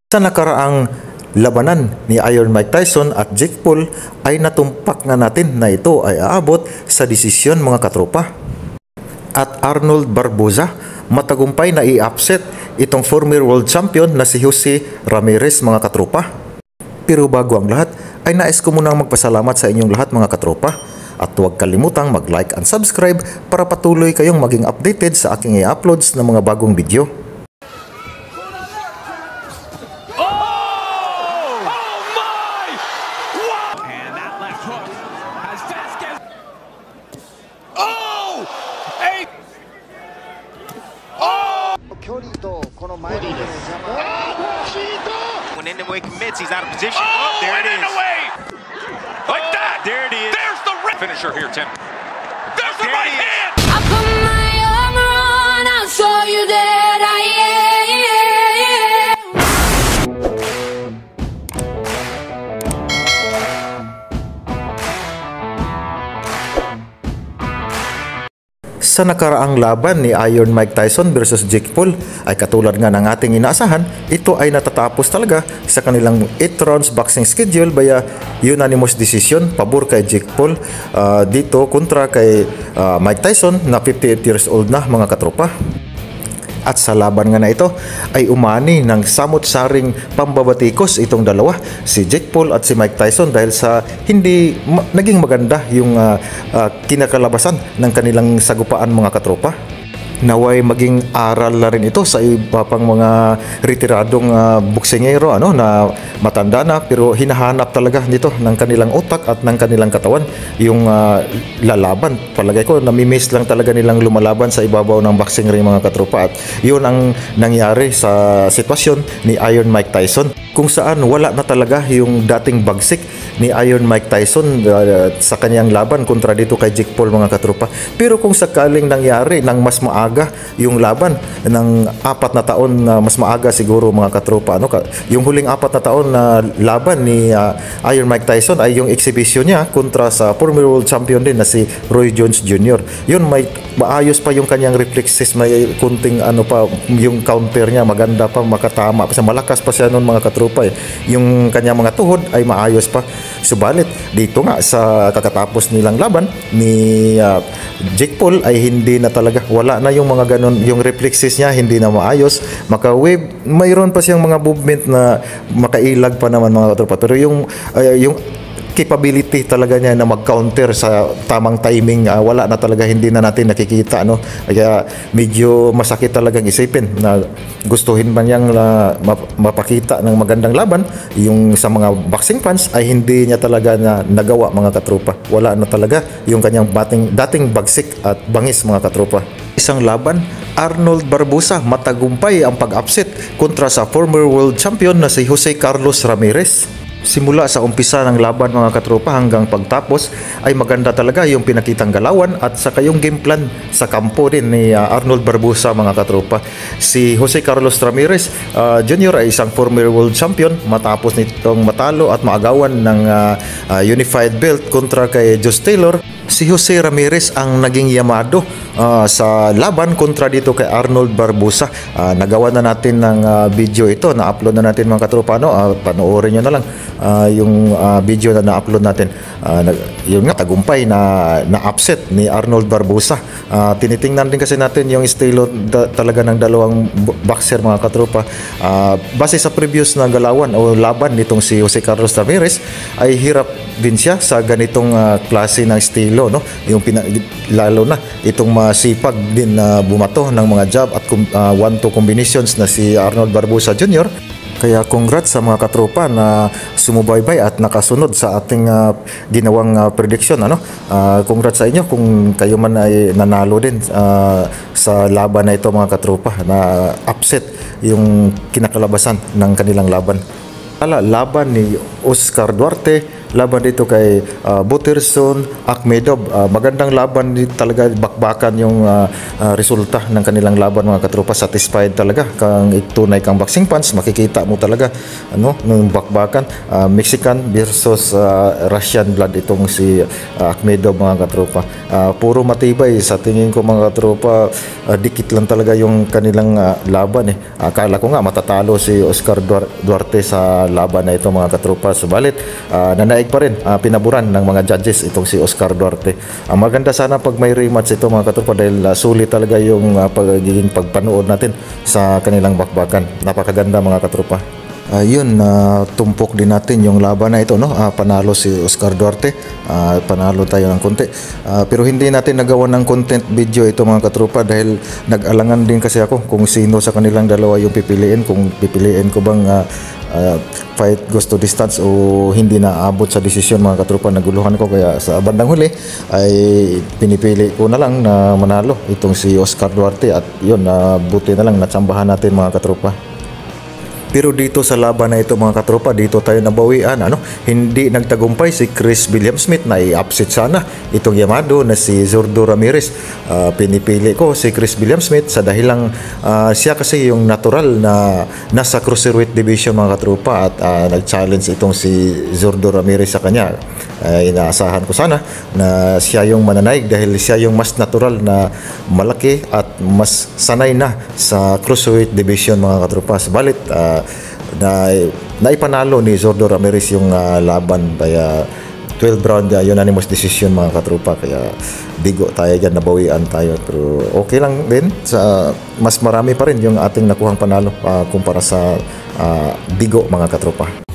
Sa nakaraang labanan ni Iron Mike Tyson at Jake Paul ay natumpak na natin na ito ay aabot sa desisyon mga katropa. At Arnold Barboza matagumpay na i-upset itong former world champion na si Jose Ramirez mga katropa. Pero bago ang lahat ay nais ko munang magpasalamat sa inyong lahat mga katropa. At huwag kalimutang mag-like and subscribe para patuloy kayong maging updated sa aking i-uploads ng mga bagong video. When in the way commits, he's out of position. Oh, there it is. Like that. There it is. There's the finisher here, Tim. There's the right hand. I put my armor on, I saw you dead. Sa nakaraang laban ni Iron Mike Tyson versus Jake Paul ay katulad nga ng ating inaasahan, ito ay natatapos talaga sa kanilang 8 rounds boxing schedule via unanimous decision pabor kay Jake Paul dito kontra kay Mike Tyson na 58 years old na mga katropa. At sa laban nga na ito ay umani ng samot-saring pambabatikos itong dalawa, si Jake Paul at si Mike Tyson, dahil sa hindi naging maganda yung kinakalabasan ng kanilang sagupaan mga katropa. Naway maging aral na rin ito sa iba pang mga retiradong boksingero na matanda na pero hinahanap talaga nito ng kanilang utak at ng kanilang katawan yung lalaban. Palagay ko namimiss lang talaga nilang lumalaban sa ibabaw ng boxing ring mga katropa, at yun ang nangyari sa sitwasyon ni Iron Mike Tyson, kung saan wala na talaga yung dating bagsik ni Iron Mike Tyson sa kanyang laban kontra dito kay Jake Paul mga katropa. Pero kung sakaling nangyari ng mas maaga yung laban ng 4 na taon na mas maaga siguro mga katropa, yung huling 4 na taon na laban ni Iron Mike Tyson ay yung exhibition niya kontra sa former world champion din na si Roy Jones Jr. Yun, may maayos pa yung kanyang reflexes, may kunting pa yung counter niya, maganda pa, makatama pa, malakas pa siya noon mga katropa yung kanyang mga tuhod ay maayos pa. Subalit dito nga sa kakatapos nilang laban ni Jake Paul ay hindi na talaga, wala na yung mga ganon, yung reflexes niya hindi na maayos, maka-wave, mayroon pa siyang mga movement na makailag pa naman mga katropa, pero yung capability talaga niya na mag-counter sa tamang timing, wala na talaga, hindi na natin nakikita kaya medyo masakit talagang isipin na gustuhin man niyang mapakita ng magandang laban yung sa mga boxing fans ay hindi niya talaga na nagawa mga katropa. Wala na talaga yung kanyang dating bagsik at bangis mga katropa. Isang laban, Arnold Barboza matagumpay ang pag-upset kontra sa former world champion na si Jose Carlos Ramirez. Simula sa umpisa ng laban mga katropa hanggang pagtapos ay maganda talaga yung pinakitang galawan at saka yung game plan sa kampo din ni Arnold Barboza mga katropa. Si Jose Carlos Ramirez Jr. ay isang former world champion matapos nitong matalo at maagawan ng unified belt kontra kay Josh Taylor. Si Jose Ramirez ang naging yamado sa laban kontra dito kay Arnold Barboza. Nagawa na natin ng video ito, na-upload na natin mga katropa, panoorin nyo na lang yung video na na-upload natin. Yun nga, tagumpay na upset ni Arnold Barboza. Tinitingnan din kasi natin yung estilo talaga ng dalawang boxer mga katropa. Base sa previous na galawan o laban nitong si Jose Carlos Ramirez ay hirap din siya sa ganitong klase ng estilo, yung lalo na itong masipag din na bumato ng mga jab at 1-2 combinations na si Arnold Barboza Jr. Kaya congrats sa mga katropa na sumubaybay at nakasunod sa ating ginawang prediction. Congrats sa inyo kung kayo man ay nanalo din sa laban na ito mga katropa, na upset yung kinakalabasan ng kanilang laban. Laban ni Oscar Duarte laban dito kay Butterson Akhmedov. Magandang laban din talaga, bakbakan yung resulta ng kanilang laban mga katropa. Satisfied talaga kang tunay kang boxing fans, makikita mo talaga ng bakbakan. Mexican versus Russian blood itong si Akhmedov mga katropa. Puro matibay sa tingin ko mga katropa. Dikit lang talaga yung kanilang laban Akala ko nga matatalo si Oscar Duarte sa laban na ito mga katropa. Subalit nanaig pa rin, pinaburan ng mga judges itong si Oscar Duarte. Maganda sana pag may rematch ito mga katropa, dahil sulit talaga yung pagiging pagpanood natin sa kanilang bakbakan. Napakaganda mga katropa. Yun, tumpok din natin yung laban na ito, panalo si Oscar Duarte, panalo tayo ng konti, pero hindi natin nagawa ng content video ito mga katropa, dahil nag-alangan din kasi ako kung sino sa kanilang dalawa yung pipiliin, kung pipiliin ko bang fight goes to distance o hindi na abot sa desisyon mga katropa. Naguluhan ko, kaya sa bandang huli ay pinipili ko na lang na manalo itong si Oscar Duarte, at yun, buti na lang natsambahan natin mga katropa. Pero dito sa laban na ito mga katropa, dito tayo nabawian. Hindi nagtagumpay si Chris William Smith, na i-upset sana itong Yamado na si Zurdo Ramirez. Pinipili ko si Chris William Smith sa dahilang siya kasi yung natural na nasa cruiserweight division mga katropa, at nag-challenge itong si Zurdo Ramirez sa kanya. Inaasahan ko sana na siya yung mananaig, dahil siya yung mas natural na malaki at mas sanay na sa cruiserweight division mga katropa. Subalit naipanalo ni Zurdo Ramirez yung laban, kaya 12 round unanimous decision mga katropa. Kaya bigo tayo dyan, nabawian tayo, pero okay lang din, mas marami pa rin yung ating nakuhang panalo kumpara sa bigo mga katropa.